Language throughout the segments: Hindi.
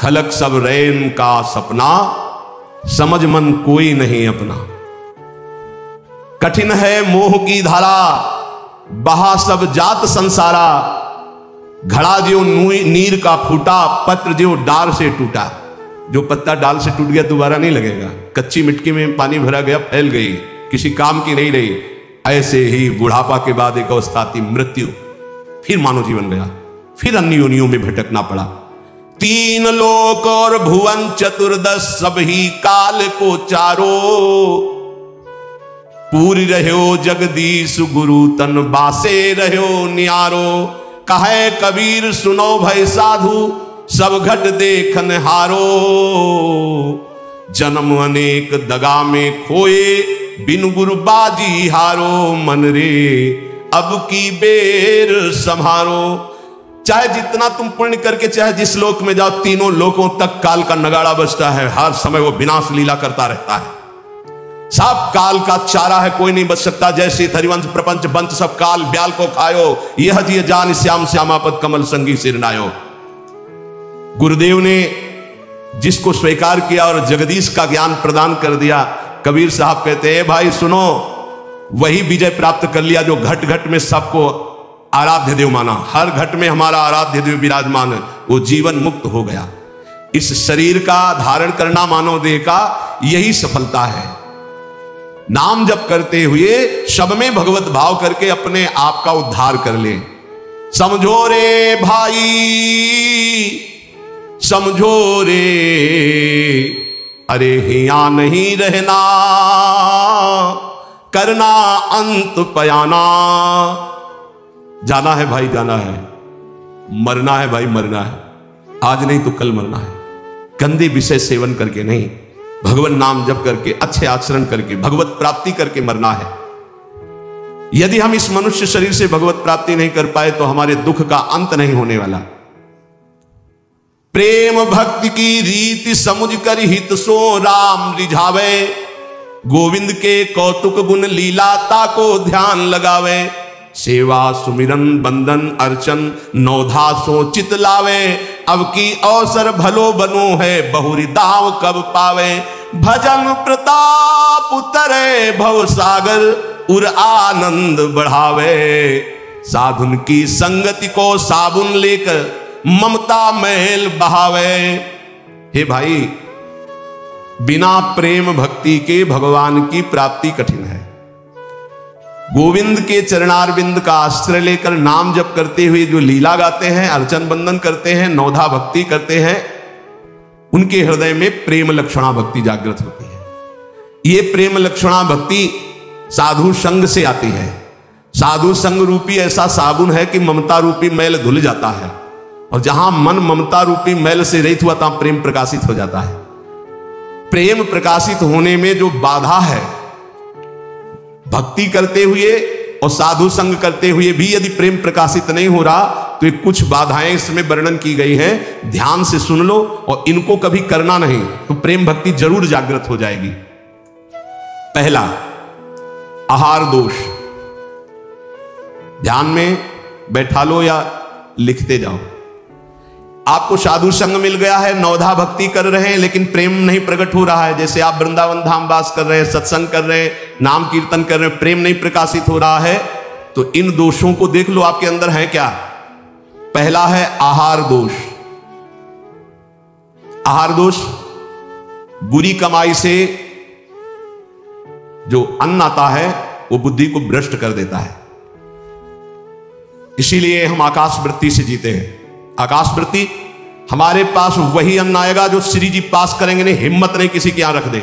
खलक सब रैन का सपना, समझ मन कोई नहीं अपना। कठिन है मोह की धारा, बहा सब जात संसारा। घड़ा जो नीर का फूटा, पत्र जो डाल से टूटा। जो पत्ता डाल से टूट गया दोबारा नहीं लगेगा। कच्ची मिट्टी में पानी भरा गया, फैल गई, किसी काम की नहीं रही। ऐसे ही बुढ़ापा के बाद एक अवस्था आती मृत्यु, फिर मानव जीवन गया, फिर अन्य योनियों में भटकना पड़ा। तीन लोक और भुवन चतुर्दश, सब ही काल को चारो। पूरी रहो जगदीश गुरु, तन बासे रहो नियारो। कहे कबीर सुनो भय साधु, सब घट देखन हारो। जन्म अनेक दगा में खोए, बिन गुरु बाजी हारो। मन रे अब की बेर संहारो। चाहे जितना तुम पुण्य करके चाहे जिस लोक में जाओ, तीनों लोकों तक काल का नगाड़ा बजता है। हर समय वो विनाश लीला करता रहता है। सब काल का चारा है, कोई नहीं बच सकता। जैसे हरिवंश प्रपंच बंच सब काल ब्याल को खायो। यह जिय जान श्याम श्यामापद कमल संगी सिरनायो। गुरुदेव ने जिसको स्वीकार किया और जगदीश का ज्ञान प्रदान कर दिया, कबीर साहब कहते हैं भाई सुनो, वही विजय प्राप्त कर लिया जो घट घट में सबको आराध्य देव माना। हर घट में हमारा आराध्य देव विराजमान है, वो जीवन मुक्त हो गया। इस शरीर का धारण करना मानव देह का यही सफलता है। नाम जप करते हुए शब में भगवत भाव करके अपने आप का उद्धार कर ले। समझो रे भाई, समझो रे, अरे हिया नहीं रहना, करना अंत पयाना। जाना है भाई जाना है, मरना है भाई मरना है, आज नहीं तो कल मरना है। गंदे विषय सेवन करके नहीं, भगवान नाम जप करके, अच्छे आचरण करके, भगवत प्राप्ति करके मरना है। यदि हम इस मनुष्य शरीर से भगवत प्राप्ति नहीं कर पाए तो हमारे दुख का अंत नहीं होने वाला। प्रेम भक्ति की रीति समुझ कर हित सो राम रिझावे। गोविंद के कौतुक गुण लीलाता को ध्यान लगावे। सेवा सुमिरन बंदन अर्चन नौधा सो चित लावे। अब की अवसर भलो बनो है, बहुरी दाव कब पावे। भजन प्रताप उतरे भव सागर, उर आनंद बढ़ावे। साधुन की संगति को साबुन लेकर, ममता मैल बहावे। हे भाई, बिना प्रेम भक्ति के भगवान की प्राप्ति कठिन है। गोविंद के चरणारविंद का आश्रय लेकर नाम जप करते हुए जो लीला गाते हैं, अर्चन बंदन करते हैं, नौधा भक्ति करते हैं, उनके हृदय में प्रेम लक्षणा भक्ति जागृत होती है। ये प्रेम लक्षणा भक्ति साधु संग से आती है। साधु संग रूपी ऐसा साबुन है कि ममता रूपी मैल धुल जाता है, और जहां मन ममता रूपी मैल से रहित हुआ तहां प्रेम प्रकाशित हो जाता है। प्रेम प्रकाशित होने में जो बाधा है, भक्ति करते हुए और साधु संग करते हुए भी यदि प्रेम प्रकाशित नहीं हो रहा, तो ये कुछ बाधाएं इसमें वर्णन की गई हैं। ध्यान से सुन लो और इनको कभी करना नहीं तो प्रेम भक्ति जरूर जागृत हो जाएगी। पहला, आहार दोष। ध्यान में बैठा लो या लिखते जाओ। आपको साधु संग मिल गया है, नौधा भक्ति कर रहे हैं, लेकिन प्रेम नहीं प्रकट हो रहा है। जैसे आप वृंदावन धाम वास कर रहे हैं, सत्संग कर रहे हैं, नाम कीर्तन कर रहे हैं, प्रेम नहीं प्रकाशित हो रहा है, तो इन दोषों को देख लो आपके अंदर है क्या। पहला है आहार दोष। आहार दोष, बुरी कमाई से जो अन्न आता है वो बुद्धि को भ्रष्ट कर देता है। इसीलिए हम आकाश वृत्ति से जीते हैं। आकाश वृत्ति, हमारे पास वही अन्न आएगा जो श्री जी पास करेंगे नहीं, हिम्मत नहीं किसी के यहां रख दे।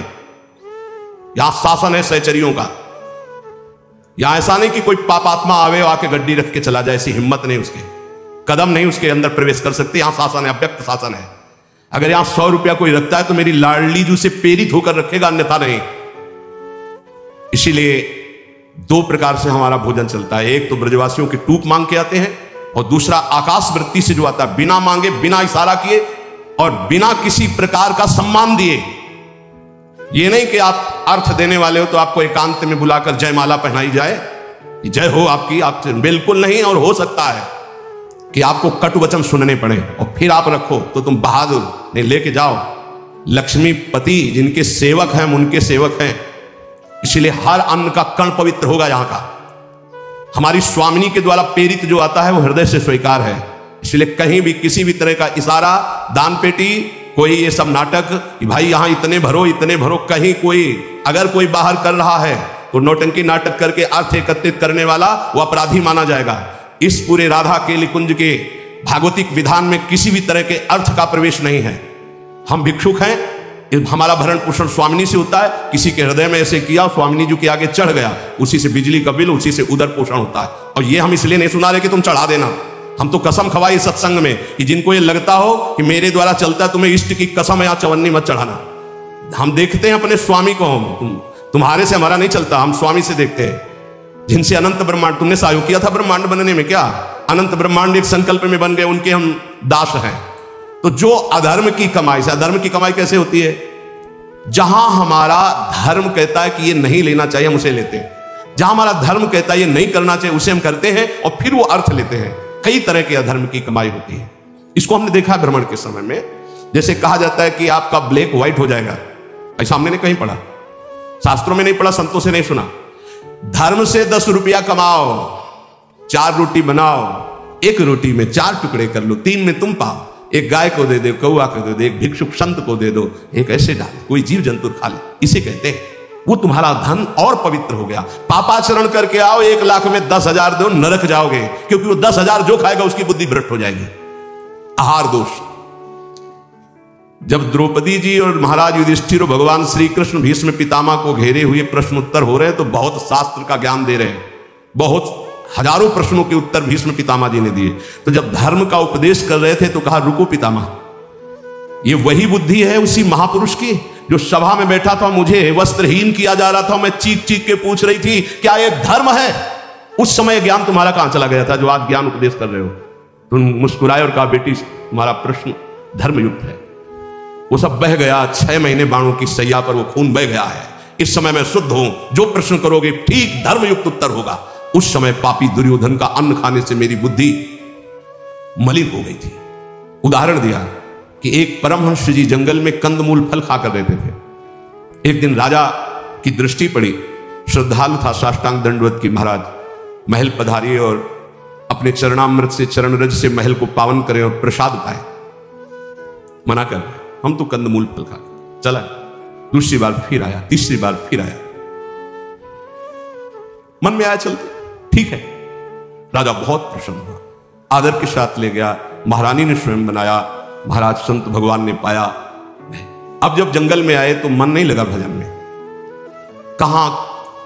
यहां शासन है सहचरियों का। यहां ऐसा नहीं कि कोई पापात्मा आवे और आके गड्डी रख के चला जाए, ऐसी हिम्मत नहीं, उसके कदम नहीं उसके अंदर प्रवेश कर सकते। यहां शासन है, अव्यक्त शासन है। अगर यहां 100 रुपया कोई रखता है तो मेरी लाडली जी से प्रेरित होकर रखेगा, अन्यथा नहीं। इसीलिए दो प्रकार से हमारा भोजन चलता है। एक तो ब्रजवासियों की टूक मांग के आते हैं, और दूसरा आकाश वृत्ति से जो आता है, बिना मांगे, बिना इशारा किए और बिना किसी प्रकार का सम्मान दिए। ये नहीं कि आप अर्थ देने वाले हो तो आपको एकांत में बुलाकर जयमाला पहनाई जाए, जय हो आपकी, आप बिल्कुल नहीं, और हो सकता है कि आपको कटु वचन सुनने पड़े और फिर आप रखो, तो तुम बहादुर नहीं, लेके जाओ। लक्ष्मीपति जिनके सेवक हैं, उनके सेवक हैं, इसलिए हर अन्न का कण पवित्र होगा यहाँ का। हमारी स्वामिनी के द्वारा प्रेरित जो आता है वो हृदय से स्वीकार है, इसलिए कहीं भी किसी भी तरह का इशारा, दान पेटी, कोई ये सब नाटक कि भाई यहां इतने भरो, कहीं कोई अगर कोई बाहर कर रहा है तो नौटंकी नाटक करके अर्थ एकत्रित करने वाला वो अपराधी माना जाएगा। इस पूरे राधा केली कुंज के भागवतिक विधान में किसी भी तरह के अर्थ का प्रवेश नहीं है। हम भिक्षुक हैं, हमारा भरण पोषण स्वामिनी से होता है। किसी के हृदय में ऐसे किया, स्वामिनी जी के आगे चढ़ गया, उसी से बिजली का बिल, उसी से उदर पोषण होता है। और ये हम इसलिए नहीं सुना रहे कि तुम चढ़ा देना, हम तो कसम खवाई सत्संग में कि जिनको ये लगता हो कि मेरे द्वारा चलता है, तुम्हें इष्ट की कसम है, यहाँ चवन्नी मत चढ़ाना। हम देखते हैं अपने स्वामी को, तुम्हारे से हमारा नहीं चलता, हम स्वामी से देखते हैं जिनसे अनंत ब्रह्मांड, तुमने सहयोग किया था ब्रह्मांड बनने में, क्या अनंत ब्रह्मांड एक संकल्प में बन गए, उनके हम दास हैं। तो जो अधर्म की कमाई से, अधर्म की कमाई कैसे होती है? जहां हमारा धर्म कहता है कि ये नहीं लेना चाहिए, हम उसे लेते हैं। जहां हमारा धर्म कहता है ये नहीं करना चाहिए, उसे हम करते हैं और फिर वो अर्थ लेते हैं। कई तरह के अधर्म की कमाई होती है। इसको हमने देखा है भ्रमण के समय में। जैसे कहा जाता है कि आपका ब्लैक व्हाइट हो जाएगा, ऐसा हमने नहीं कहीं पढ़ा, शास्त्रों में नहीं पढ़ा, संतों से नहीं सुना। धर्म से 10 रुपया कमाओ, 4 रोटी बनाओ, 1 रोटी में 4 टुकड़े कर लो, 3 में तुम पाओ, एक गाय को दे दो, कौआ को दे दो, एक भिक्षुक संत को दे दो, एक ऐसे डाल, कोई जीव जंतु खा ले, इसे कहते हैं। वो तुम्हारा धन और पवित्र हो गया। पापाचरण करके आओ, 1 लाख में 10,000 दो, नरक जाओगे, क्योंकि वो 10,000 जो खाएगा उसकी बुद्धि भ्रष्ट हो जाएगी। आहार दोष। जब द्रौपदी जी और महाराज युधिष्ठिर और भगवान श्री कृष्ण भीष्म पितामह को घेरे हुए प्रश्न उत्तर हो रहे हैं, तो बहुत शास्त्र का ज्ञान दे रहे हैं, बहुत हजारों प्रश्नों के उत्तर भीष्म पितामह जी ने दिए। तो जब धर्म का उपदेश कर रहे थे तो कहा रुको पितामह, ये वही बुद्धि है उसी महापुरुष की जो सभा में बैठा था, मुझे वस्त्रहीन किया जा रहा था, मैं चीख चीख के पूछ रही थी क्या ये धर्म है? उस समय ज्ञान तुम्हारा कहां चला गया था जो आज ज्ञान उपदेश कर रहे हो? तुम मुस्कुराए और कहा बेटी तुम्हारा प्रश्न धर्मयुक्त है। वो सब बह गया, 6 महीने बाणों की सैया पर वो खून बह गया है। इस समय मैं शुद्ध हूं, जो प्रश्न करोगे ठीक धर्मयुक्त उत्तर होगा। उस समय पापी दुर्योधन का अन्न खाने से मेरी बुद्धि मलिन हो गई थी। उदाहरण दिया कि एक परमहंस जी जंगल में कंदमूल फल खाकर रहते थे। एक दिन राजा की दृष्टि पड़ी, श्रद्धालु था, साष्टांग दंडवत की, महाराज महल पधारिए और अपने चरणामृत से, चरण रज से महल को पावन करें और प्रसाद पाए। मना कर, हम तो कंदमूल फल खा चला। दूसरी बार फिर आया, तीसरी बार फिर आया, मन में आया चलते ठीक है। राजा बहुत प्रसन्न हुआ, आदर के साथ ले गया, महारानी ने स्वयं बनाया, महाराज संत भगवान ने पाया। अब जब जंगल में आए तो मन नहीं लगा भजन में, कहां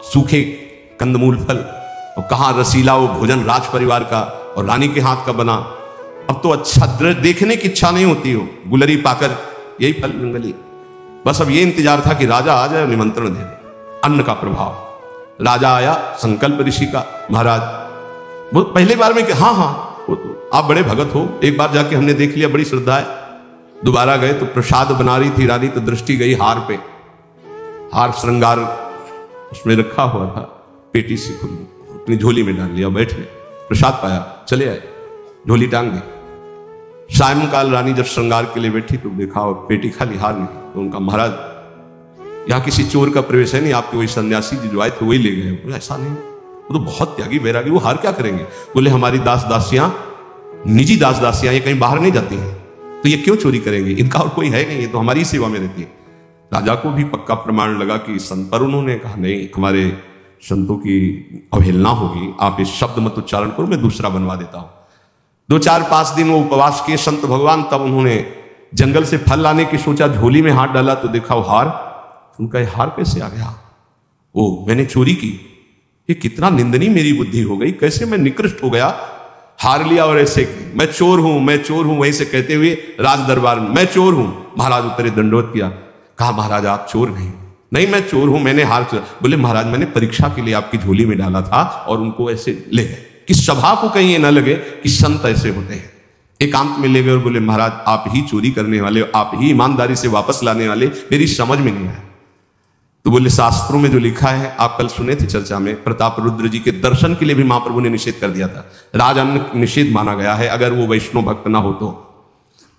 सूखे कंदमूल फल और कहां रसीला वो भोजन राज परिवार का और रानी के हाथ का बना। अब तो अच्छा दृश्य देखने की इच्छा नहीं होती हो, गुलरी पाकर यही फल जंगली। बस अब ये इंतजार था कि राजा आ जाए, निमंत्रण दे दे। अन्न का प्रभाव, राजा आया, संकल्प ऋषि का, महाराज वो पहले बार में कि हाँ वो तो आप बड़े भगत हो, एक बार जाके हमने देख लिया, बड़ी श्रद्धा है। दोबारा गए तो प्रसाद बना रही थी रानी, तो दृष्टि गई हार पे, हार श्रृंगार उसमें रखा हुआ था, पेटी से खुल अपनी झोली में डाल लिया, बैठ गए, प्रसाद पाया, चले आए, झोली टांग दी। सायंकाल रानी जब श्रृंगार के लिए बैठी तो देखा और पेटी खाली, हार नहीं। तो उनका महाराज यहाँ किसी चोर का प्रवेश है नहीं, आपके वही सन्यासी जी जो आए थे वही ले गए। बोले ऐसा नहीं, वो तो बहुत त्यागी बैरागी, वो हार क्या करेंगे? बोले हमारी दास दासियां, निजी दास दासियां, ये कहीं बाहर नहीं जाती हैं, तो ये क्यों चोरी करेंगे? इनका और कोई है नहीं, ये तो हमारी सेवा में रहती है। राजा को भी पक्का प्रमाण लगा कि संत, पर उन्होंने कहा नहीं, हमारे संतों की अवहेलना होगी, आप इस शब्द मत उच्चारण करो, मैं दूसरा बनवा देता हूं। 2, 4, 5 दिन वो उपवास किए संत भगवान, तब उन्होंने जंगल से फल लाने की सोचा, झोली में हाथ डाला तो देखा वो हार। उनका ये हार कैसे आ गया? ओ मैंने चोरी की, ये कितना निंदनीय मेरी बुद्धि हो गई, कैसे मैं निकृष्ट हो गया। हार लिया और ऐसे मैं चोर हूं, मैं चोर हूं, वहीं से कहते हुए राज दरबार में मैं चोर हूं। महाराज उतरे, दंडवत किया, कहा महाराज आप चोर नहीं, मैं चोर हूं, मैंने हार चोरा। बोले महाराज मैंने परीक्षा के लिए आपकी झोली में डाला था और उनको ऐसे ले गए कि सभा को कहीं ये ना लगे कि संत ऐसे होते हैं। एकांत में ले गए और बोले महाराज आप ही चोरी करने वाले, आप ही ईमानदारी से वापस लाने वाले, मेरी समझ में नहीं आया। तो बोले शास्त्रों में जो लिखा है, आप कल सुने थे चर्चा में, प्रताप रुद्र जी के दर्शन के लिए भी महाप्रभु ने निषेध कर दिया था। राजअन्न निषेध माना गया है अगर वो वैष्णव भक्त ना हो तो।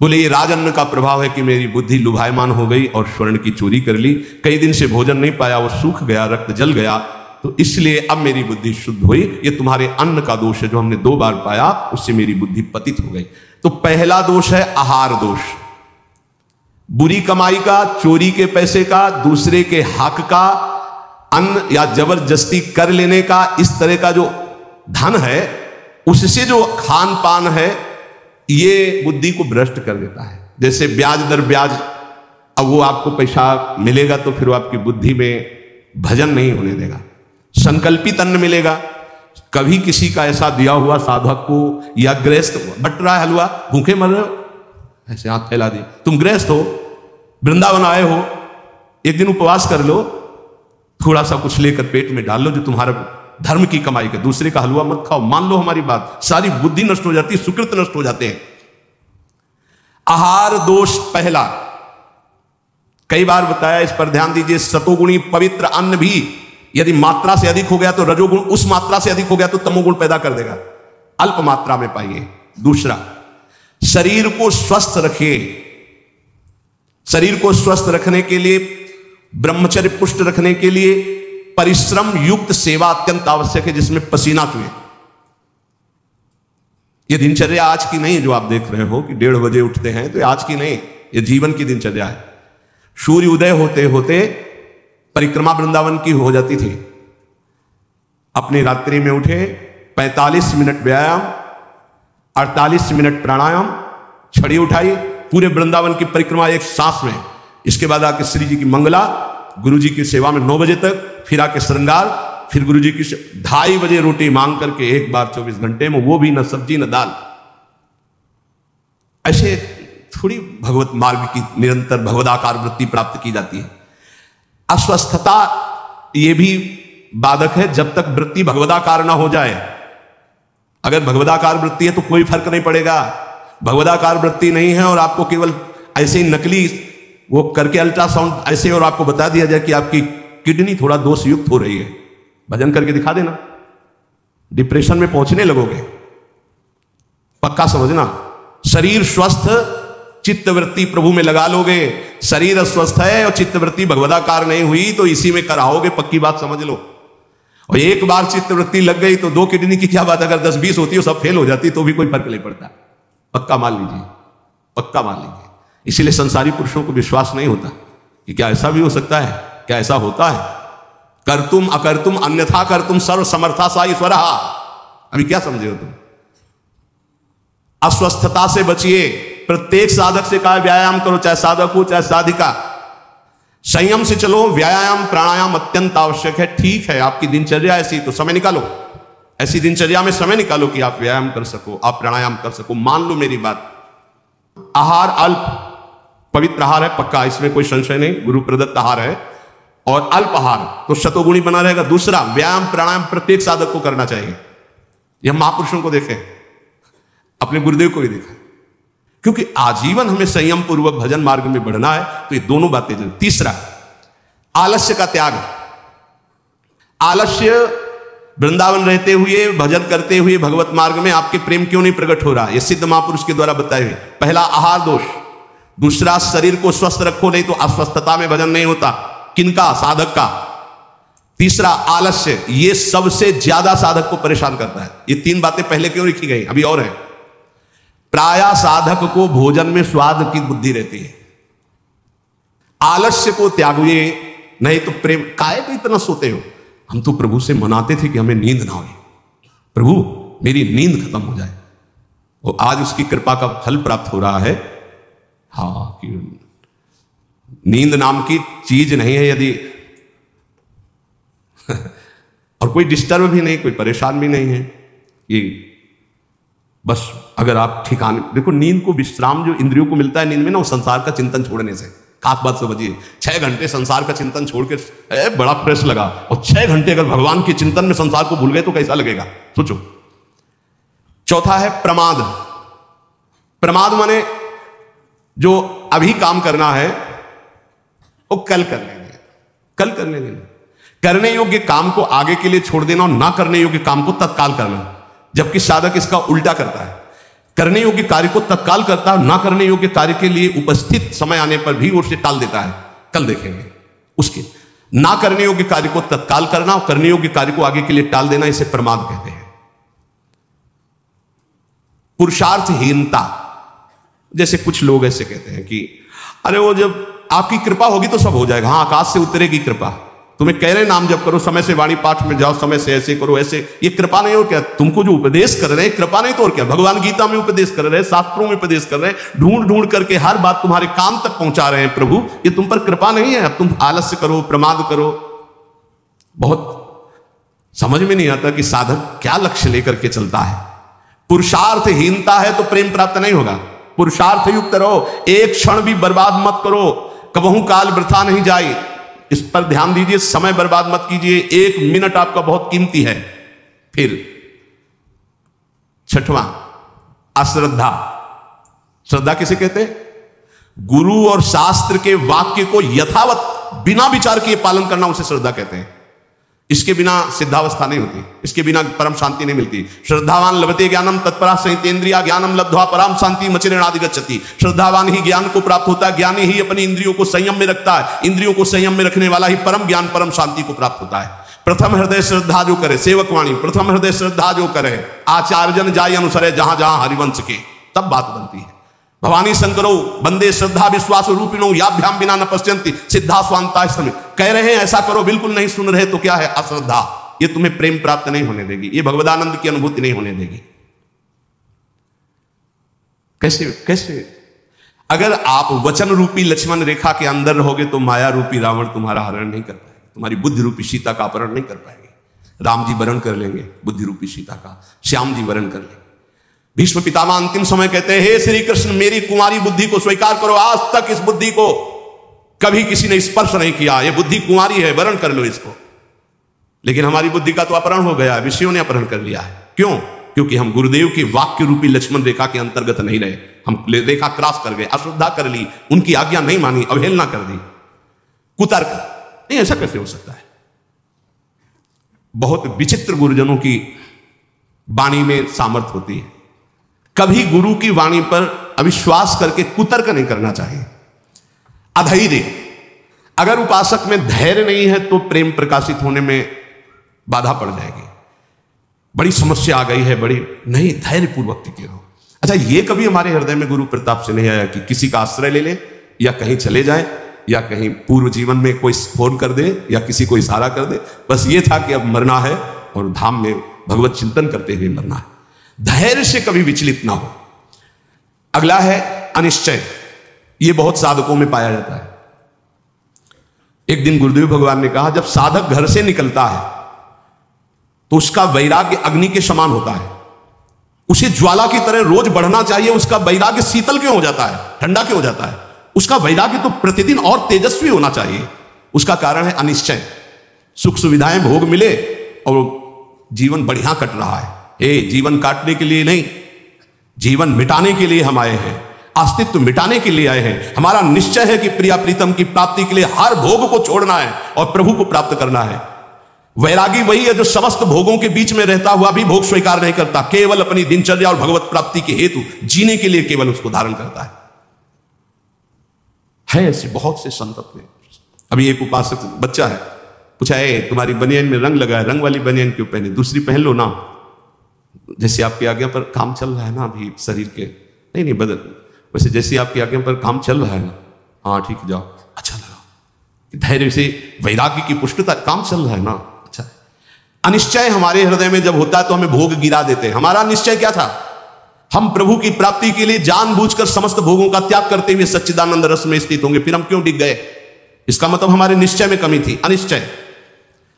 बोले ये राजअन्न का प्रभाव है कि मेरी बुद्धि लुभायमान हो गई और स्वर्ण की चोरी कर ली, कई दिन से भोजन नहीं पाया, वो सूख गया, रक्त जल गया, तो इसलिए अब मेरी बुद्धि शुद्ध हुई। ये तुम्हारे अन्न का दोष है जो हमने 2 बार पाया, उससे मेरी बुद्धि पतित हो गई। तो पहला दोष है आहार दोष, बुरी कमाई का, चोरी के पैसे का, दूसरे के हक का, अन्न या जबरदस्ती कर लेने का, इस तरह का जो धन है उससे जो खान पान है ये बुद्धि को भ्रष्ट कर देता है। जैसे ब्याज दर ब्याज, अब वो आपको पैसा मिलेगा तो फिर वो आपकी बुद्धि में भजन नहीं होने देगा। संकल्पित अन्न मिलेगा, कभी किसी का ऐसा दिया हुआ साधक को या गृहस्थ बट रहा है हलवा, भूखे मर रहे हो, ऐसे हाथ फैला दिए, तुम गृहस्थ हो, वृंदावन आए हो, एक दिन उपवास कर लो, थोड़ा सा कुछ लेकर पेट में डाल लो जो तुम्हारा धर्म की कमाई के, दूसरे का हलवा मत खाओ, मान लो हमारी बात, सारी बुद्धि नष्ट हो जाती है, सुकृत नष्ट हो जाते हैं। आहार दोष पहला, कई बार बताया, इस पर ध्यान दीजिए। सतोगुणी पवित्र अन्न भी यदि मात्रा से अधिक हो गया तो रजोगुण, उस मात्रा से अधिक हो गया तो तमोगुण पैदा कर देगा, अल्प मात्रा में पाइए। दूसरा, शरीर को स्वस्थ रखिए। शरीर को स्वस्थ रखने के लिए, ब्रह्मचर्य पुष्ट रखने के लिए परिश्रम युक्त सेवा अत्यंत आवश्यक है, जिसमें पसीना चुए। यह दिनचर्या आज की नहीं है जो आप देख रहे हो कि 1:30 बजे उठते हैं, तो आज की नहीं, यह जीवन की दिनचर्या है। सूर्य उदय होते होते परिक्रमा वृंदावन की हो जाती थी, अपनी रात्रि में उठे, 45 मिनट व्यायाम, 48 मिनट प्राणायाम, छड़ी उठाई, पूरे वृंदावन की परिक्रमा एक सांस में। इसके बाद आके श्री जी की मंगला, गुरु जी की सेवा में 9 बजे तक, फिर आके श्रृंगार, फिर गुरु जी की 2:30 बजे रोटी मांग करके एक बार 24 घंटे में, वो भी न सब्जी न दाल। ऐसे थोड़ी भगवत मार्ग की निरंतर भगवदाकार वृत्ति प्राप्त की जाती है। अस्वस्थता ये भी बाधक है, जब तक वृत्ति भगवदाकार ना हो जाए। अगर भगवदाकार वृत्ति है तो कोई फर्क नहीं पड़ेगा, भगवदाकार वृत्ति नहीं है और आपको केवल ऐसे ही नकली वो करके अल्ट्रासाउंड ऐसे और आपको बता दिया जाए कि आपकी किडनी थोड़ा दोष युक्त हो रही है, भजन करके दिखा देना, डिप्रेशन में पहुंचने लगोगे। पक्का समझना, शरीर स्वस्थ, चित्तवृत्ति प्रभु में लगा लोगे। शरीर अस्वस्थ है और चित्तवृत्ति भगवदाकार नहीं हुई तो इसी में कराओगे, पक्की बात समझ लो। और एक बार चित्तवृत्ति लग गई तो 2 किडनी की क्या बात, अगर 10-20 होती है सब फेल हो जाती तो भी कोई फर्क नहीं पड़ता। पक्का मान लीजिए, पक्का मान लीजिए। इसीलिए संसारी पुरुषों को विश्वास नहीं होता कि क्या ऐसा भी हो सकता है, क्या ऐसा होता है। कर्तुम अकर्तुम अन्यथा कर्तुम सर्व समर्था सा ईश्वर। अभी क्या समझे हो तुम? अस्वस्थता से बचिए। प्रत्येक साधक से कहा व्यायाम करो, चाहे साधक हो चाहे साधिका, संयम से चलो। व्यायाम प्राणायाम अत्यंत आवश्यक है। ठीक है, आपकी दिनचर्या ऐसी तो समय निकालो, ऐसी दिनचर्या में समय निकालो कि आप व्यायाम कर सको, आप प्राणायाम कर सको। मान लो मेरी बात। आहार अल्प पवित्र आहार है, पक्का, इसमें कोई संशय नहीं, गुरु प्रदत्त आहार है। और अल्प आहार तो शतोगुणी बना रहेगा। दूसरा, व्यायाम प्राणायाम प्रत्येक साधक को करना चाहिए। यह महापुरुषों को देखें, अपने गुरुदेव को भी देखा, क्योंकि आजीवन हमें संयम पूर्वक भजन मार्ग में बढ़ना है, तो ये दोनों बातें जरूर। तीसरा, आलस्य का त्याग। आलस्य, वृंदावन रहते हुए भजन करते हुए भगवत मार्ग में आपके प्रेम क्यों नहीं प्रकट हो रहा, यह सिद्ध महापुरुष के द्वारा बताए हुए। पहला, आहार दोष। दूसरा, शरीर को स्वस्थ रखो, नहीं तो अस्वस्थता में भजन नहीं होता। किनका? साधक का। तीसरा, आलस्य। यह सबसे ज्यादा साधक को परेशान करता है। ये 3 बातें पहले क्यों लिखी गई, अभी और है। प्रायः साधक को भोजन में स्वाद की बुद्धि रहती है। आलस्य को त्यागिए, नहीं तो प्रेम। काहे को इतना सोते हो? हम तो प्रभु से मनाते थे कि हमें नींद ना हो, प्रभु मेरी नींद खत्म हो जाए, और आज उसकी कृपा का फल प्राप्त हो रहा है। हाँ, कि नींद नाम की चीज नहीं है यदि और कोई डिस्टर्ब भी नहीं, कोई परेशान भी नहीं है, ये बस अगर आप ठिकाने देखो। नींद को विश्राम जो इंद्रियों को मिलता है नींद में ना, वो संसार का चिंतन छोड़ने से। खास बात समझिए, 6 घंटे संसार का चिंतन छोड़ के बड़ा फ्रेश लगा, और 6 घंटे अगर भगवान के चिंतन में संसार को भूल गए तो कैसा लगेगा, सोचो। चौथा है प्रमाद। प्रमाद माने जो अभी काम करना है वो कल कर लेंगे, कल करने देना। करने योग्य काम को आगे के लिए छोड़ देना और ना करने योग्य काम को तत्काल करना, जबकि साधक इसका उल्टा करता है। करने योग्य कार्य को तत्काल करता है, ना करने योग्य कार्य के लिए उपस्थित समय आने पर भी उसे टाल देता है। कल देखेंगे उसके ना करने योग्य कार्य को तत्काल करना और करने योग्य कार्य को आगे के लिए टाल देना, इसे प्रमाद कहते हैं। पुरुषार्थहीनता, जैसे कुछ लोग ऐसे कहते हैं कि अरे वो जब आपकी कृपा होगी तो सब हो जाएगा। हाँ, आकाश से उतरेगी कृपा। तुम्हें कह रहे नाम जप करो, समय से वाणी पाठ में जाओ, समय से ऐसे करो ऐसे, ये कृपा नहीं हो क्या? तुमको जो उपदेश कर रहे हैं कृपा नहीं तो और क्या? भगवान गीता में उपदेश कर रहे हैं, शास्त्रों में उपदेश कर रहे हैं, ढूंढ ढूंढ करके हर बात तुम्हारे कान तक पहुंचा रहे हैं प्रभु। ये तुम पर कृपा नहीं है? अब तुम आलस्य करो, प्रमाद करो। बहुत समझ में नहीं आता कि साधक क्या लक्ष्य लेकर के चलता है। पुरुषार्थहीनता है तो प्रेम प्राप्त नहीं होगा। पुरुषार्थ युक्त रहो, एक क्षण भी बर्बाद मत करो, कबहू काल वृथा नहीं जाए, इस पर ध्यान दीजिए। समय बर्बाद मत कीजिए, 1 मिनट आपका बहुत कीमती है। फिर छठवां, अश्रद्धा। श्रद्धा किसे कहते हैं? गुरु और शास्त्र के वाक्य को यथावत बिना विचार किए पालन करना, उसे श्रद्धा कहते हैं। इसके बिना सिद्धावस्था नहीं होती, इसके बिना परम शांति नहीं मिलती। श्रद्धावान लभते ज्ञानम तत्परा संहितेन्द्रिया ज्ञानम लब्ध्वा परम शांति मचिरेणादि गच्छति। श्रद्धावान ही ज्ञान को प्राप्त होता है, ज्ञानी ही अपनी इंद्रियों को संयम में रखता है, इंद्रियों को संयम में रखने वाला ही परम ज्ञान परम शांति को प्राप्त होता है। प्रथम हृदय श्रद्धा जो करे, सेवकवाणी प्रथम हृदय श्रद्धा जो करे, आचार्यजन जाय अनुसरे जहां जहां हरिवंश के, तब बात बनती है। भवानी शंकरो बंदे श्रद्धा विश्वास रूपिणो याभ्याम बिना न पश्यन्ति सिद्धा स्वांता। कह रहे हैं ऐसा करो, बिल्कुल नहीं सुन रहे, तो क्या है? अश्रद्धा। ये तुम्हें प्रेम प्राप्त नहीं होने देगी, ये भगवदानंद की अनुभूति नहीं होने देगी। कैसे कैसे? अगर आप वचन रूपी लक्ष्मण रेखा के अंदर रहोगे तो माया रूपी रावण तुम्हारा हरण नहीं कर पाएगा, तुम्हारी बुद्धि रूपी सीता का अपहरण नहीं कर पाएंगे। राम जी वरण कर लेंगे बुद्धि रूपी सीता का, श्याम जी वरण कर लेंगे। भीष्म पितामह अंतिम समय कहते हैं, हे श्री कृष्ण मेरी कुंवारी बुद्धि को स्वीकार करो। आज तक इस बुद्धि को कभी किसी ने स्पर्श नहीं किया, ये बुद्धि कुंवारी है, वरण कर लो इसको। लेकिन हमारी बुद्धि का तो अपहरण हो गया, विषयों ने अपहरण कर लिया है। क्यों? क्योंकि हम गुरुदेव की वाक्य रूपी लक्ष्मण रेखा के अंतर्गत नहीं रहे, हम रेखा क्रॉस कर गए, अश्रद्धा कर ली, उनकी आज्ञा नहीं मानी, अवहेलना कर दी, कुतर्क। नहीं, ऐसा कैसे हो सकता है? बहुत विचित्र गुरुजनों की वाणी में सामर्थ्य होती है। कभी गुरु की वाणी पर अविश्वास करके कुतर्क नहीं करना चाहिए। अधैर्य, अगर उपासक में धैर्य नहीं है तो प्रेम प्रकाशित होने में बाधा पड़ जाएगी। बड़ी समस्या आ गई है, बड़ी नहीं, धैर्य पूर्वक टिके रहो। अच्छा, ये कभी हमारे हृदय में गुरु प्रताप से नहीं आया कि किसी का आश्रय ले ले, या कहीं चले जाए, या कहीं पूर्व जीवन में कोई फोन कर दे, या किसी को इशारा कर दे, बस ये था कि अब मरना है और धाम में भगवत चिंतन करते हुए मरना है। धैर्य से कभी विचलित ना हो। अगला है अनिश्चय। यह बहुत साधकों में पाया जाता है। एक दिन गुरुदेव भगवान ने कहा, जब साधक घर से निकलता है तो उसका वैराग्य अग्नि के समान होता है, उसे ज्वाला की तरह रोज बढ़ना चाहिए। उसका वैराग्य शीतल क्यों हो जाता है, ठंडा क्यों हो जाता है? उसका वैराग्य तो प्रतिदिन और तेजस्वी होना चाहिए। उसका कारण है अनिश्चय। सुख सुविधाएं भोग मिले और जीवन बढ़िया कट रहा है। जीवन काटने के लिए नहीं, जीवन मिटाने के लिए हम आए हैं, अस्तित्व मिटाने के लिए आए हैं। हमारा निश्चय है कि प्रिया प्रीतम की प्राप्ति के लिए हर भोग को छोड़ना है और प्रभु को प्राप्त करना है। वैरागी वही है जो समस्त भोगों के बीच में रहता हुआ भी भोग स्वीकार नहीं करता, केवल अपनी दिनचर्या और भगवत प्राप्ति के हेतु जीने के लिए केवल उसको धारण करता है। ऐसे बहुत से संत अपने। अभी एक उपासक बच्चा है, पूछा, तुम्हारी बनियान में रंग लगा है, रंग वाली बनियान क्यों पहने, दूसरी पहन लो ना। जैसे आपकी आज्ञा पर काम चल रहा है ना अभी शरीर के, नहीं बदल, वैसे जैसे आपकी आज्ञा पर काम चल रहा है ना, हाँ ठीक है, जाओ, अच्छा लगा। धैर्य से वैराग्य की पुष्टता, काम चल रहा है ना, अच्छा। अनिश्चय हमारे हृदय में जब होता है तो हमें भोग गिरा देते हैं। हमारा निश्चय क्या था? हम प्रभु की प्राप्ति के लिए जानबूझकर समस्त भोगों का त्याग करते हुए सच्चिदानंद रस में स्थित होंगे, फिर हम क्यों डिग गए? इसका मतलब हमारे निश्चय में कमी थी। अनिश्चय,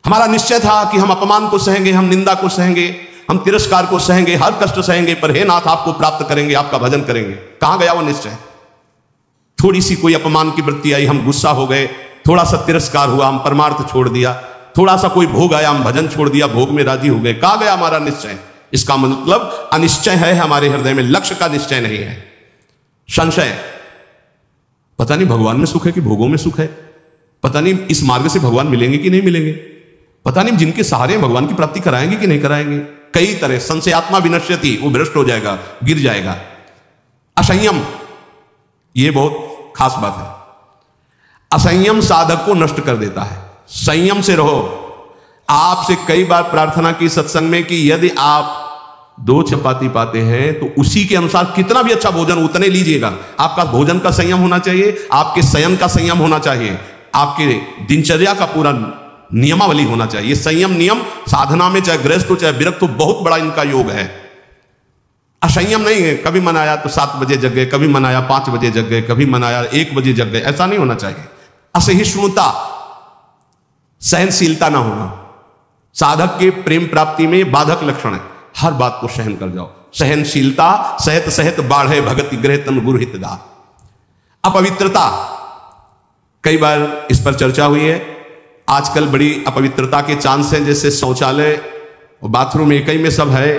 हमारा निश्चय था कि हम अपमान को सहेंगे, हम निंदा को सहेंगे, हम तिरस्कार को सहेंगे, हर कष्ट सहेंगे, पर हे नाथ आपको प्राप्त करेंगे, आपका भजन करेंगे। कहां गया वो निश्चय? थोड़ी सी कोई अपमान की वृत्ति आई, हम गुस्सा हो गए, थोड़ा सा तिरस्कार हुआ, हम परमार्थ छोड़ दिया, थोड़ा सा कोई भोग आया, हम भजन छोड़ दिया, भोग में राजी हो गए। कहां गया हमारा निश्चय? इसका मतलब अनिश्चय है हमारे हृदय में, लक्ष्य का निश्चय नहीं है। संशय, पता नहीं भगवान में सुख है कि भोगों में सुख है, पता नहीं इस मार्ग से भगवान मिलेंगे कि नहीं मिलेंगे, पता नहीं जिनके सहारे भगवान की प्राप्ति कराएंगे कि नहीं कराएंगे। कई तरह संशयात्मा विनश्यति, वो भ्रष्ट हो जाएगा, गिर जाएगा। असंयम, ये बहुत खास बात है। असंयम साधक को नष्ट कर देता है। संयम से रहो। आपसे कई बार प्रार्थना की सत्संग में कि यदि आप 2 चपाती पाते हैं तो उसी के अनुसार कितना भी अच्छा भोजन उतने लीजिएगा। आपका भोजन का संयम होना चाहिए, आपके शयन का संयम होना चाहिए, आपके दिनचर्या का पूरा नियमावली होना चाहिए। संयम नियम साधना में चाहे गृहस्थ हो चाहे विरक्त हो, बहुत बड़ा इनका योग है। असंयम नहीं है, कभी मनाया तो 7 बजे जग गए, कभी मनाया 5 बजे जग गए, कभी मनाया 1 बजे जग गए, ऐसा नहीं होना चाहिए। असहिष्णुता, सहनशीलता ना होना, साधक के प्रेम प्राप्ति में बाधक लक्षण है। हर बात को सहन कर जाओ। सहनशीलता, सहत सहत बाढ़े भगति गृह तन गुरु हित दा। अपवित्रता, कई बार इस पर चर्चा हुई है। आजकल बड़ी अपवित्रता के चांस हैं, जैसे शौचालय और बाथरूम एक ही में सब है,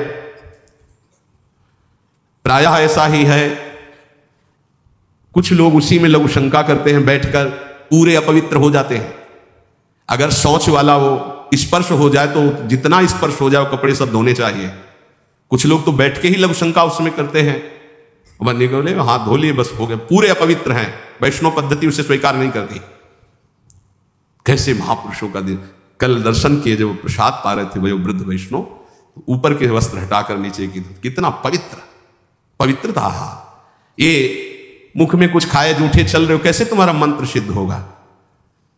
प्रायः ऐसा ही है। कुछ लोग उसी में लघु शंका करते हैं, बैठकर पूरे अपवित्र हो जाते हैं। अगर शौच वाला वो स्पर्श हो जाए तो जितना स्पर्श हो जाए वो कपड़े सब धोने चाहिए। कुछ लोग तो बैठ के ही लघु शंका उसमें करते हैं, बनने को बोले हाथ धो लिए बस हो गए, पूरे अपवित्र हैं। वैष्णव पद्धति उसे स्वीकार नहीं करती। कैसे महापुरुषों का दिन। कल दर्शन किए जब प्रसाद पा रहे थे वो वृद्ध वैष्णव, ऊपर के वस्त्र हटाकर नीचे की, कितना पवित्र पवित्रता। ये मुख में कुछ खाए जूठे चल रहे हो, कैसे तुम्हारा मंत्र सिद्ध होगा।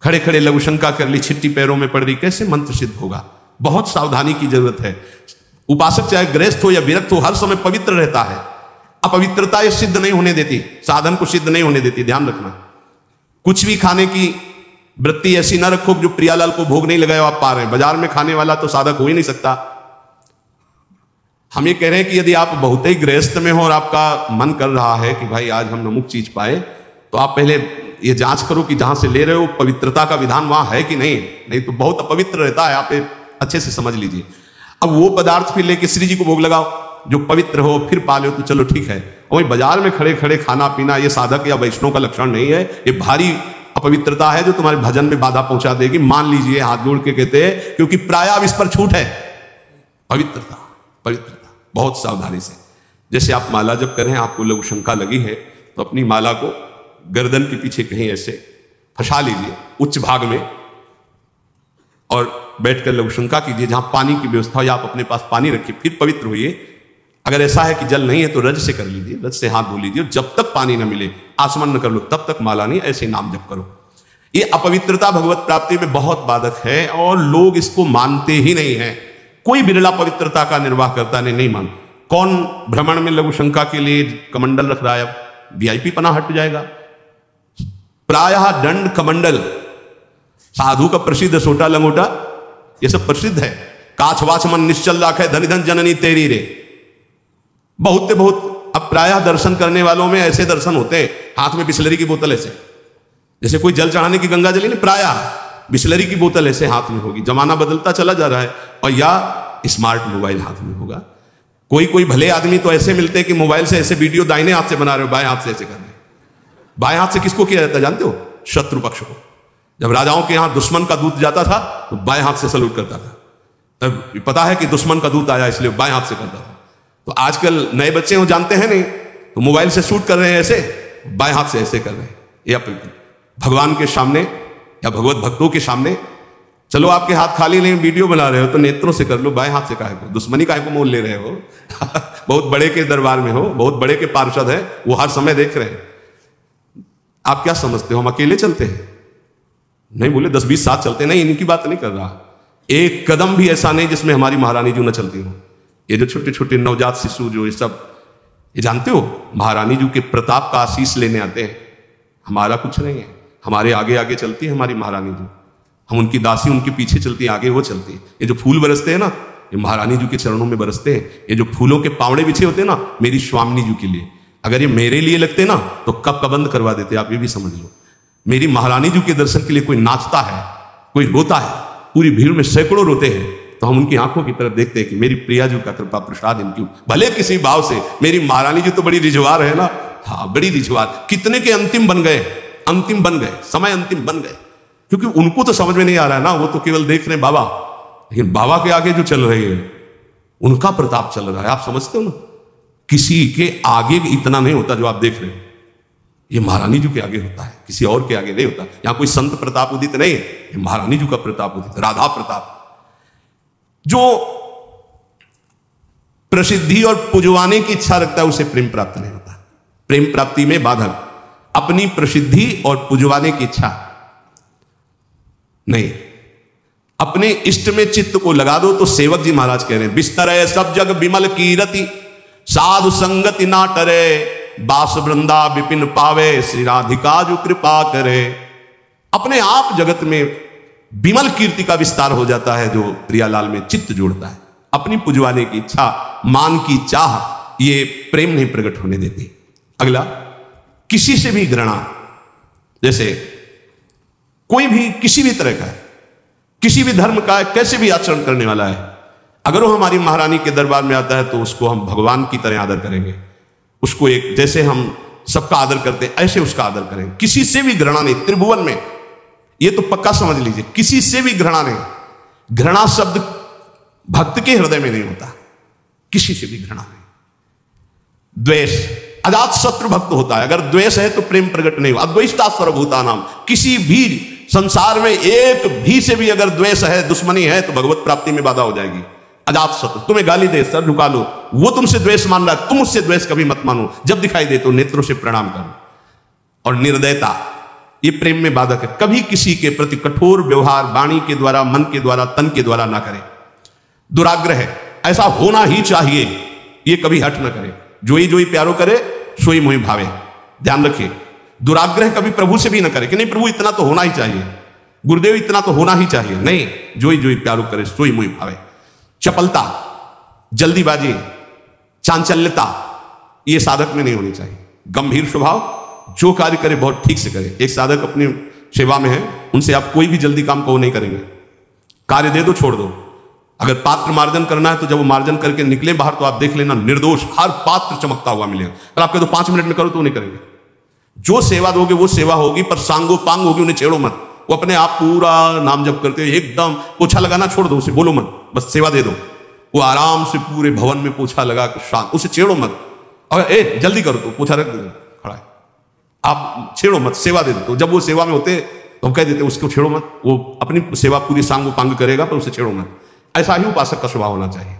खड़े खड़े लघु शंका कर ली, छिट्टी पैरों में पड़ रही, कैसे मंत्र सिद्ध होगा। बहुत सावधानी की जरूरत है। उपासक चाहे गृहस्थ हो या विरक्त हो, हर समय पवित्र रहता है। अपवित्रता ये सिद्ध नहीं होने देती, साधन को सिद्ध नहीं होने देती, ध्यान रखना। कुछ भी खाने की वृत्ति ऐसी ना रखो जो प्रियालाल को भोग नहीं लगाया आप पा रहे हैं। बाजार में खाने वाला तो साधक हो ही नहीं सकता। हम ये कह रहे हैं कि यदि आप बहुत ही गृहस्थ में हो और आपका मन कर रहा है कि भाई आज हम नमुक चीज पाए, तो आप पहले ये जांच करो कि जहां से ले रहे हो पवित्रता का विधान वहां है कि नहीं तो बहुत अपवित्र रहता है। आप अच्छे से समझ लीजिए। अब वो पदार्थ फिर लेके श्री जी को भोग लगाओ जो पवित्र हो, फिर पा लो तो चलो ठीक है। वही बाजार में खड़े खड़े खाना पीना ये साधक या वैष्णव का लक्षण नहीं है। ये भारी अपवित्रता है जो तुम्हारे भजन में बाधा पहुंचा देगी। मान लीजिए, हाथ जोड़ के कहते हैं, क्योंकि प्राय अब इस पर छूट है। पवित्रता पवित्रता बहुत सावधानी से। जैसे आप माला जब करें, आपको लघु शंका लगी है तो अपनी माला को गर्दन के पीछे कहीं ऐसे फंसा लीजिए उच्च भाग में, और बैठकर लघु शंका कीजिए। जहां पानी की व्यवस्था हो या आप अपने पास पानी रखिए, फिर पवित्र होइए। अगर ऐसा है कि जल नहीं है तो रज से कर लीजिए, रज से हाथ धो लीजिए। जब तक पानी न मिले, आसमान न कर लो, तब तक माला नहीं, ऐसे नाम जप करो। ये अपवित्रता भगवत प्राप्ति में बहुत बाधक है और लोग इसको मानते ही नहीं है। कोई बिरला पवित्रता का निर्वाह करता नहीं मान। कौन भ्रमण में लघु शंका के लिए कमंडल रख रहा है? अब वीआईपी पना हट जाएगा। प्रायः दंड कमंडल, साधु का प्रसिद्ध सोटा लंगोटा, ये सब प्रसिद्ध है। काछ वाच मन निश्चल राखे, धनि धन जननी तेरी रे। बहुत अब प्रायः दर्शन करने वालों में ऐसे दर्शन होते हैं, हाथ में बिस्लरी की बोतल ऐसे, जैसे कोई जल चढ़ाने की गंगा जली नहीं, प्रायः बिस्लरी की बोतल ऐसे हाथ में होगी। जमाना बदलता चला जा रहा है। और या स्मार्ट मोबाइल हाथ में होगा। कोई भले आदमी तो ऐसे मिलते हैं कि मोबाइल से ऐसे वीडियो दाहिने हाथ से बना रहे हो, बाएं हाथ से ऐसे कर रहे हैं। बाएं हाथ से किसको किया जाता है जानते हो? शत्रु पक्ष को। जब राजाओं के यहां दुश्मन का दूत जाता था तो बाएं हाथ से सलूट करता था। तब पता है कि दुश्मन का दूत आया, इसलिए बाएं हाथ से करता था। तो आजकल नए बच्चे हो जानते हैं नहीं, तो मोबाइल से शूट कर रहे हैं ऐसे, बाएं हाथ से ऐसे कर रहे हैं। या भगवान के सामने या भगवत भक्तों के सामने, चलो आपके हाथ खाली नहीं, वीडियो बना रहे हो तो नेत्रों से कर लो, बाएं हाथ से काहे को? दुश्मनी काहे को मोल ले रहे हो? बहुत बड़े के दरबार में हो, बहुत बड़े के पार्षद है, वो हर समय देख रहे हैं। आप क्या समझते हो हम अकेले चलते हैं? नहीं, बोले 10-20 साथ चलते नहीं, इनकी बात नहीं कर रहा। एक कदम भी ऐसा नहीं जिसमें हमारी महारानी जी न चलती हो। ये जो छोटे छोटे नवजात शिशु जो ये सब, ये जानते हो महारानी जी के प्रताप का आशीष लेने आते हैं। हमारा कुछ नहीं है, हमारे आगे आगे चलती है हमारी महारानी जी। हम उनकी दासी, उनके पीछे चलती है, आगे वो चलती है। ये जो फूल बरसते हैं ना, ये महारानी जी के चरणों में बरसते हैं। ये जो फूलों के पावड़े बिछे होते हैं ना, मेरी स्वामिनी जी के लिए। अगर ये मेरे लिए लगते ना तो कब का बंद करवा देते, आप ये भी समझ लो। मेरी महारानी जी के दर्शन के लिए कोई नाचता है, कोई रोता है, पूरी भीड़ में सैकड़ों रोते हैं, तो हम उनकी आंखों की तरफ देखते हैं कि मेरी प्रिया जी का कृपा प्रसाद इनकी, भले किसी भाव से। मेरी महारानी जी तो बड़ी रिझवार है ना, हाँ बड़ी रिझवार। कितने के अंतिम बन गए, अंतिम बन गए, समय अंतिम बन गए। क्योंकि उनको तो समझ में नहीं आ रहा है ना, वो तो केवल देख रहे हैं बाबा, लेकिन बाबा के आगे जो चल रहे हैं उनका प्रताप चल रहा है। आप समझते हो ना, किसी के आगे इतना नहीं होता जो आप देख रहे हो। ये महारानी जी के आगे होता है, किसी और के आगे नहीं होता। यहां कोई संत प्रताप उदित नहीं है, ये महारानी जी का प्रताप उदित, राधा प्रताप। जो प्रसिद्धि और पुजवाने की इच्छा रखता है उसे प्रेम प्राप्त नहीं होता। प्रेम प्राप्ति में बाधक अपनी प्रसिद्धि और पुजवाने की इच्छा नहीं। अपने इष्ट में चित्त को लगा दो। तो सेवक जी महाराज कह रहे हैं, बिस्तर है सब जग विमल कीरति, साधु संगति ना टरे, बास वृंदा विपिन पावे, श्री राधिका जो कृपा करे। अपने आप जगत में विमल कीर्ति का विस्तार हो जाता है जो प्रियालाल में चित्त जोड़ता है। अपनी पुजवाने की इच्छा, मान की चाह, ये प्रेम नहीं प्रकट होने देती। अगला, किसी से भी घृणा, जैसे कोई भी किसी भी तरह का है, किसी भी धर्म का है, कैसे भी आचरण करने वाला है, अगर वो हमारी महारानी के दरबार में आता है तो उसको हम भगवान की तरह आदर करेंगे। उसको एक जैसे हम सबका आदर करते हैं ऐसे उसका आदर करेंगे। किसी से भी घृणा नहीं। त्रिभुवन में ये तो पक्का समझ लीजिए, किसी से भी घृणा नहीं। घृणा शब्द भक्त के हृदय में नहीं होता, किसी से भी घृणा नहीं। द्वेष, अजात शत्रु भक्त होता है। अगर द्वेष है तो प्रेम प्रकट नहीं हुआ। अद्वेष्टा सर्वभूतानां, किसी भी संसार में एक भी से भी अगर द्वेष है, दुश्मनी है, तो भगवत प्राप्ति में बाधा हो जाएगी। अजात शत्रु, तुम्हें गाली दे, सर झुका लो, वो तुमसे द्वेष मान रहा है, तुम उससे द्वेष कभी मत मानो। जब दिखाई दे तो नेत्रों से प्रणाम करो। और निर्दयता, ये प्रेम में बाधक है। कभी किसी के प्रति कठोर व्यवहार वाणी के द्वारा, मन के द्वारा, तन के द्वारा ना करे। दुराग्रह, ऐसा होना ही चाहिए, ये कभी हट ना करे। जोई जोई प्यारो करे, सोई मोहि भावे। ध्यान रखिए, दुराग्रह कभी प्रभु से भी ना करे कि नहीं प्रभु इतना तो होना ही चाहिए, गुरुदेव इतना तो होना ही चाहिए। नहीं, जोई जोई प्यारो करे, सोई मोहि भावे। चपलता, जल्दीबाजी, चांचल्यता, ये साधक में नहीं होनी चाहिए। गंभीर स्वभाव, जो कार्य करे बहुत ठीक से करे। एक साधक अपनी सेवा में है, उनसे आप कोई भी जल्दी काम को नहीं करेंगे। कार्य दे दो, छोड़ दो। अगर पात्र मार्जन करना है तो जब वो मार्जन करके निकले बाहर तो आप देख लेना निर्दोष हर पात्र चमकता हुआ मिलेगा। अगर आप कह दो 5 मिनट में करो तो नहीं करेंगे। जो सेवा दोगे वो सेवा होगी, पर सांगो पांग होगी, उन्हें छेड़ो मत। वो अपने आप पूरा नाम जप करते हुए एकदम पोछा लगाना छोड़ दो, उसे बोलो मत, बस सेवा दे दो। वो आराम से पूरे भवन में पोछा लगा कर शांत, उसे छेड़ो मत। अगर ए जल्दी करो तो पोछा रख दो, खड़ा है, आप छेड़ो मत, सेवा दे दो। तो जब वो सेवा में होते तो हम कह देते उसको छेड़ो मत, वो अपनी सेवा पूरी सांगो पांग करेगा पर उसे छेड़ो मत। ऐसा ही उपासक का स्वभाव होना चाहिए।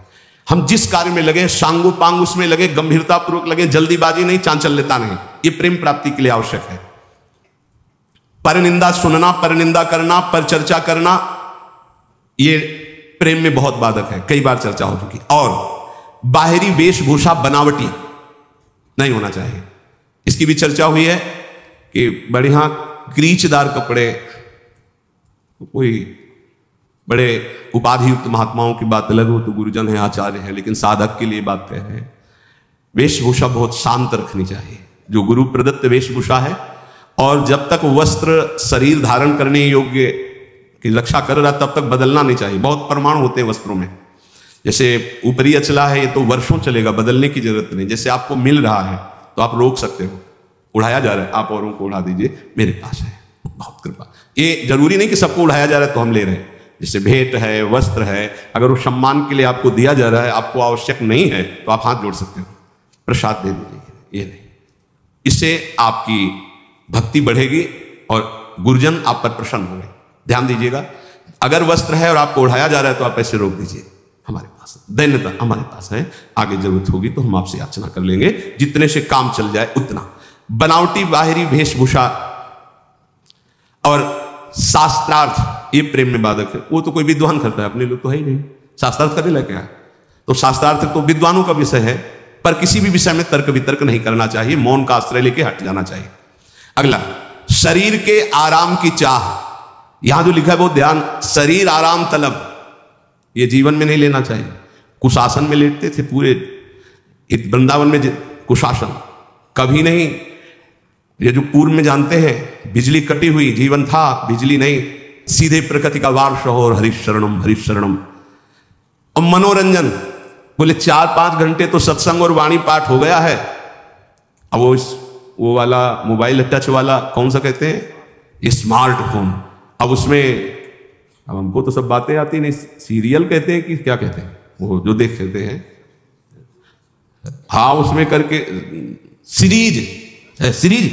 हम जिस कार्य में लगे सांगो पांग उसमें लगे, गंभीरता पूर्वक लगे, जल्दीबाजी नहीं, चांचल्यता नहीं। ये प्रेम प्राप्ति के लिए आवश्यक है। परनिंदा सुनना, परनिंदा करना, पर चर्चा करना, ये प्रेम में बहुत बाधक है, कई बार चर्चा हो चुकी। और बाहरी वेशभूषा बनावटी नहीं होना चाहिए। इसकी भी चर्चा हुई है कि बढ़िया क्रीचदार कपड़े, कोई बड़े उपाधियुक्त महात्माओं की बात अलग हो तो गुरुजन है, आचार्य है, लेकिन साधक के लिए बात कह रहे हैं। वेशभूषा बहुत शांत रखनी चाहिए, जो गुरु प्रदत्त वेशभूषा है। और जब तक वस्त्र शरीर धारण करने योग्य की रक्षा कर रहा तब तक बदलना नहीं चाहिए। बहुत परमाणु होते हैं वस्त्रों में, जैसे ऊपरी अचला है ये तो वर्षों चलेगा, बदलने की जरूरत नहीं। जैसे आपको मिल रहा है तो आप रोक सकते हो, उड़ाया जा रहा है आप औरों को उड़ा दीजिए, मेरे पास है, बहुत कृपा। ये जरूरी नहीं कि सबको उड़ाया जा रहा है तो हम ले रहे हैं। जैसे भेंट है, वस्त्र है, अगर वो सम्मान के लिए आपको दिया जा रहा है, आपको आवश्यक नहीं है तो आप हाथ जोड़ सकते हो, प्रसाद दे दीजिए, ये नहीं। इससे आपकी भक्ति बढ़ेगी और गुरुजन आप पर प्रसन्न होंगे। ध्यान दीजिएगा, अगर वस्त्र है और आपको उड़ाया जा रहा है तो आप ऐसे रोक दीजिए, हमारे पास दैन्यता हमारे पास है, आगे जरूरत होगी तो हम आपसे याचना कर लेंगे, जितने से काम चल जाए उतना। बनावटी बाहरी वेशभूषा और शास्त्रार्थ, ये प्रेम में बाधक है। वो तो कोई विद्वान करता है, अपने लोग तो है ही नहीं, शास्त्रार्थ करने लगे क्या है। तो शास्त्रार्थ तो विद्वानों का विषय है, पर किसी भी विषय में तर्क वितर्क नहीं करना चाहिए, मौन का आश्रय लेके हट जाना चाहिए। अगला, शरीर के आराम की चाह। यहां जो लिखा है वो ध्यान, शरीर आराम तलब, ये जीवन में नहीं लेना चाहिए। कुशासन में लेटते थे पूरे वृंदावन में, कुशासन कभी नहीं। ये जो पूर्व में जानते हैं बिजली कटी हुई जीवन था, बिजली नहीं, सीधे प्रकृति का वार शोर, हरिशरणम हरिशरणम। और मनोरंजन, बोले 4-5 घंटे तो सत्संग और वाणी पाठ हो गया है। अब वो वाला मोबाइल टच वाला कौन सा कहते हैं, स्मार्टफोन, अब उसमें, अब हमको तो सब बातें आती नहीं, सीरियल कहते हैं कि क्या कहते हैं वो जो देखते हैं, हाँ उसमें करके सीरीज,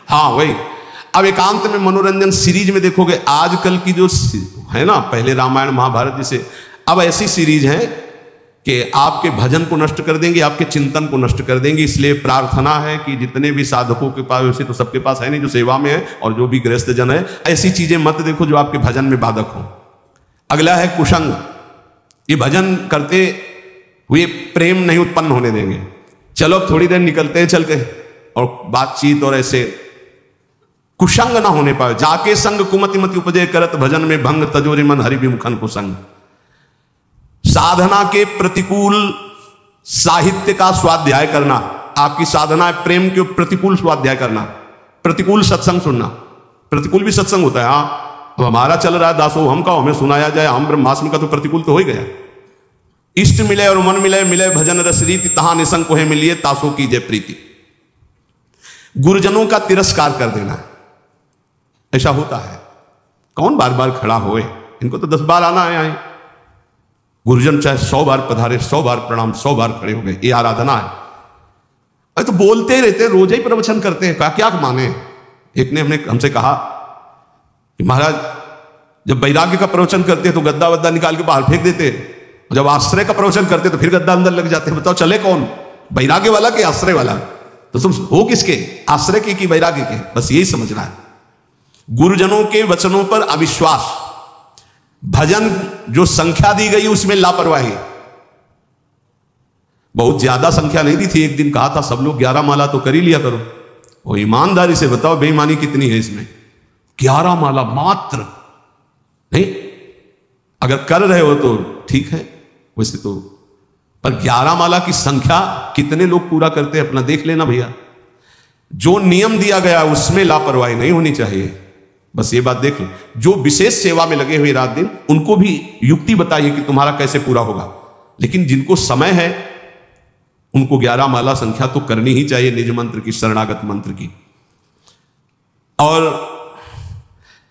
हाँ वही। अब एकांत में मनोरंजन सीरीज में देखोगे आजकल की जो है ना, पहले रामायण महाभारत जैसे, अब ऐसी सीरीज है कि आपके भजन को नष्ट कर देंगे, आपके चिंतन को नष्ट कर देंगे। इसलिए प्रार्थना है कि जितने भी साधकों के पास, वैसे तो सबके पास है नहीं जो सेवा में है, और जो भी गृहस्थ जन है, ऐसी चीजें मत देखो जो आपके भजन में बाधक हो। अगला है कुसंग, ये भजन करते हुए प्रेम नहीं उत्पन्न होने देंगे। चलो अब थोड़ी देर निकलते हैं चल के, और बातचीत और ऐसे कुसंग ना होने पाए। जाके संग कुमति मति उपजय करत भजन में भंग तजोरी मन हरि विमुखन कुसंग। साधना के प्रतिकूल साहित्य का स्वाध्याय करना, आपकी साधना है प्रेम के प्रतिकूल स्वाध्याय करना, प्रतिकूल सत्संग सुनना। प्रतिकूल भी सत्संग होता है, हाँ अब हमारा चल रहा है दासो हम का, हमें सुनाया जाए, हम ब्रह्मास्म का तो प्रतिकूल तो हो ही गया। इष्ट मिले और मन मिले, मिले भजन रस रीति, तहां निसंग कोहे मिलिए तासो की जय प्रीति। गुरुजनों का तिरस्कार कर देना, ऐसा होता है। कौन बार बार खड़ा होए, इनको तो 10 बार आना है आए। गुरुजन चाहे 100 बार पधारे, 100 बार प्रणाम, 100 बार खड़े हो गए, ये आराधना है। अरे तो बोलते ही रहते हैं, रोज ही प्रवचन करते हैं, क्या माने। एक ने हमसे कहा कि महाराज जब वैराग्य का प्रवचन करते हैं तो गद्दा वद्दा निकाल के बाहर फेंक देते हैं, जब आश्रय का प्रवचन करते तो फिर गद्दा अंदर लग जाते हैं। बताओ चले कौन, वैराग्य वाला कि आश्रय वाला? तो तुम हो किसके, आश्रय के कि वैराग्य के? बस यही समझना है। गुरुजनों के वचनों पर अविश्वास, भजन जो संख्या दी गई उसमें लापरवाही। बहुत ज्यादा संख्या नहीं दी थी, एक दिन कहा था सब लोग 11 माला तो कर ही लिया करो। वो ईमानदारी से बताओ बेईमानी कितनी है इसमें? 11 माला मात्र नहीं, अगर कर रहे हो तो ठीक है वैसे तो, पर 11 माला की संख्या कितने लोग पूरा करते हैं अपना देख लेना भैया। जो नियम दिया गया उसमें लापरवाही नहीं होनी चाहिए, बस ये बात देख लो। जो विशेष सेवा में लगे हुए रात दिन, उनको भी युक्ति बताइए कि तुम्हारा कैसे पूरा होगा। लेकिन जिनको समय है उनको 11 माला संख्या तो करनी ही चाहिए, निज मंत्र की, शरणागत मंत्र की। और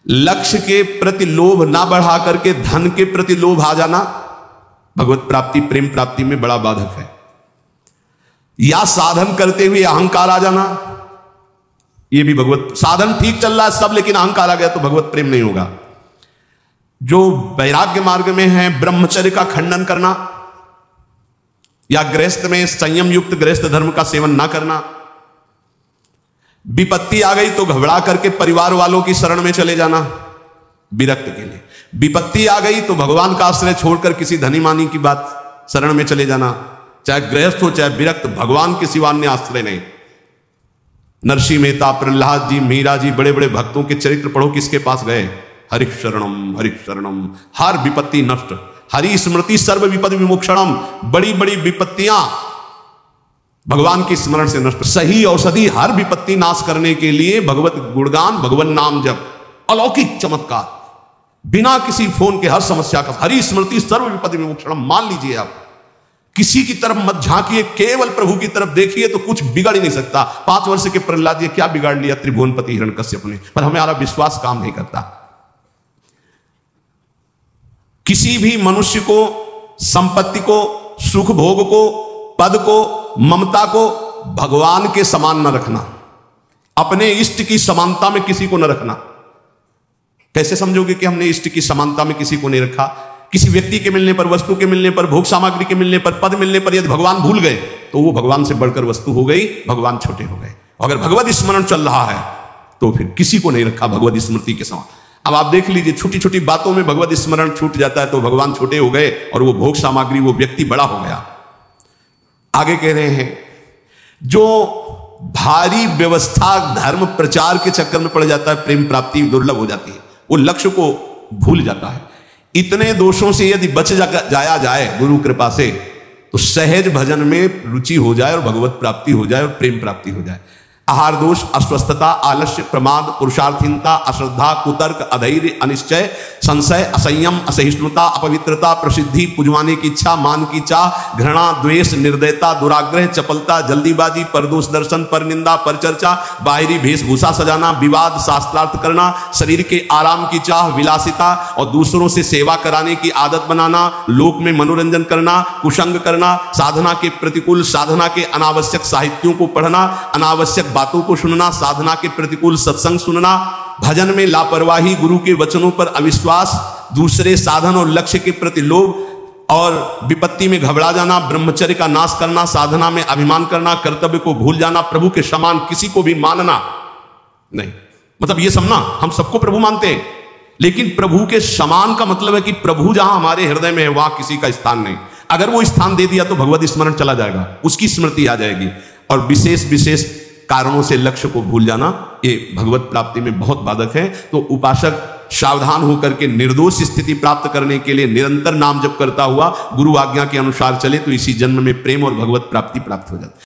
लक्ष्य के प्रति लोभ ना बढ़ा करके धन के प्रति लोभ आ जाना भगवत प्राप्ति, प्रेम प्राप्ति में बड़ा बाधक है। या साधन करते हुए अहंकार आ जाना, ये भी भगवत, साधन ठीक चल रहा है सब लेकिन अहंकार आ गया तो भगवत प्रेम नहीं होगा। जो वैराग्य मार्ग में है, ब्रह्मचर्य का खंडन करना, या गृहस्थ में संयम युक्त गृहस्थ धर्म का सेवन ना करना। विपत्ति आ गई तो घबरा करके परिवार वालों की शरण में चले जाना विरक्त के लिए। विपत्ति आ गई तो भगवान का आश्रय छोड़कर किसी धनी मानी की बात शरण में चले जाना। चाहे गृहस्थ हो चाहे विरक्त, भगवान के सिवा अन्य आश्रय नहीं। नरसिंह मेहता, प्रहलाद जी, मीरा जी, बड़े बड़े भक्तों के चरित्र पढ़ो, किसके पास गए? हरि शरणम। हर विपत्ति नष्ट, हरि स्मृति सर्व विपद विमोक्षणम। बड़ी बड़ी विपत्तियां भगवान के स्मरण से नष्ट। सही औषधि हर विपत्ति नाश करने के लिए भगवत गुणगान, भगवान नाम जप, अलौकिक चमत्कार। बिना किसी फोन के हर समस्या का हरि स्मृति सर्व विपद विमोक्षणम। मान लीजिए आप किसी की तरफ मत झांकिए, केवल प्रभु की तरफ देखिए तो कुछ बिगड़ ही नहीं सकता। 5 वर्ष के प्रहलाद जी क्या बिगाड़ लिया त्रिभुवनपति हिरण्यकश्यप ने? पर हमारा विश्वास काम नहीं करता। किसी भी मनुष्य को, संपत्ति को, सुख भोग को, पद को, ममता को भगवान के समान न रखना। अपने इष्ट की समानता में किसी को न रखना। कैसे समझोगे कि हमने इष्ट की समानता में किसी को नहीं रखा? किसी व्यक्ति के मिलने पर, वस्तु के मिलने पर, भोग सामग्री के मिलने पर, पद मिलने पर यदि भगवान भूल गए तो वो भगवान से बढ़कर वस्तु हो गई, भगवान छोटे हो गए। अगर भगवत स्मरण चल रहा है तो फिर किसी को नहीं रखा भगवत स्मृति के समान। अब आप देख लीजिए, छोटी छोटी बातों में भगवत स्मरण छूट जाता है तो भगवान छोटे हो गए और वो भोग सामग्री, वो व्यक्ति बड़ा हो गया। आगे कह रहे हैं, जो भारी व्यवस्था धर्म प्रचार के चक्कर में पड़ जाता है, प्रेम प्राप्ति दुर्लभ हो जाती है, वो लक्ष्य को भूल जाता है। इतने दोषों से यदि बच जाया जाए गुरु कृपा से, तो सहज भजन में रुचि हो जाए और भगवत प्राप्ति हो जाए और प्रेम प्राप्ति हो जाए। आहार दोष, अस्वस्थता, आलस्य, प्रमाद, पुरुषार्थहीनता, अश्रद्धा, कुतर्क, अधैर्य, अनिश्चय, संशय, असंयम, असहिष्णुता, अपवित्रता, प्रसिद्धि, पुजवाने की इच्छा, मान की चाह, घृणा, द्वेष, निर्दयता, दुराग्रह, चपलता, जल्दीबाजी, परदोष दर्शन, पर निंदा, पर चर्चा, बाहरी वेशभूषा सजाना, विवाद, शास्त्रार्थ करना, शरीर के आराम की चाह, विलासिता और दूसरों से सेवा कराने की आदत बनाना, लोक में मनोरंजन करना, कुसंग करना, साधना के प्रतिकूल, साधना के अनावश्यक साहित्यों को पढ़ना, अनावश्यक बातों को सुनना, साधना के प्रतिकूल सत्संग सुनना, भजन में लापरवाही, गुरु के वचनों पर अविश्वास, दूसरे साधन और लक्ष्य के प्रति लोभ और विपत्ति में घबरा जाना, ब्रह्मचर्य का नाश करना, साधना में अभिमान करना, कर्तव्य को भूल जाना, प्रभु के समान किसी को भी मानना नहीं। मतलब ये सब ना, हम सबको प्रभु मानते हैं, लेकिन प्रभु के समान का मतलब है कि प्रभु जहां हमारे हृदय में है वहां किसी का स्थान नहीं। अगर वो स्थान दे दिया तो भगवत स्मरण चला जाएगा, उसकी स्मृति आ जाएगी। और विशेष विशेष कारणों से लक्ष्य को भूल जाना ये भगवत प्राप्ति में बहुत बाधक है। तो उपासक सावधान होकर के निर्दोष स्थिति प्राप्त करने के लिए निरंतर नाम जप करता हुआ गुरु आज्ञा के अनुसार चले तो इसी जन्म में प्रेम और भगवत प्राप्ति प्राप्त हो जाती है।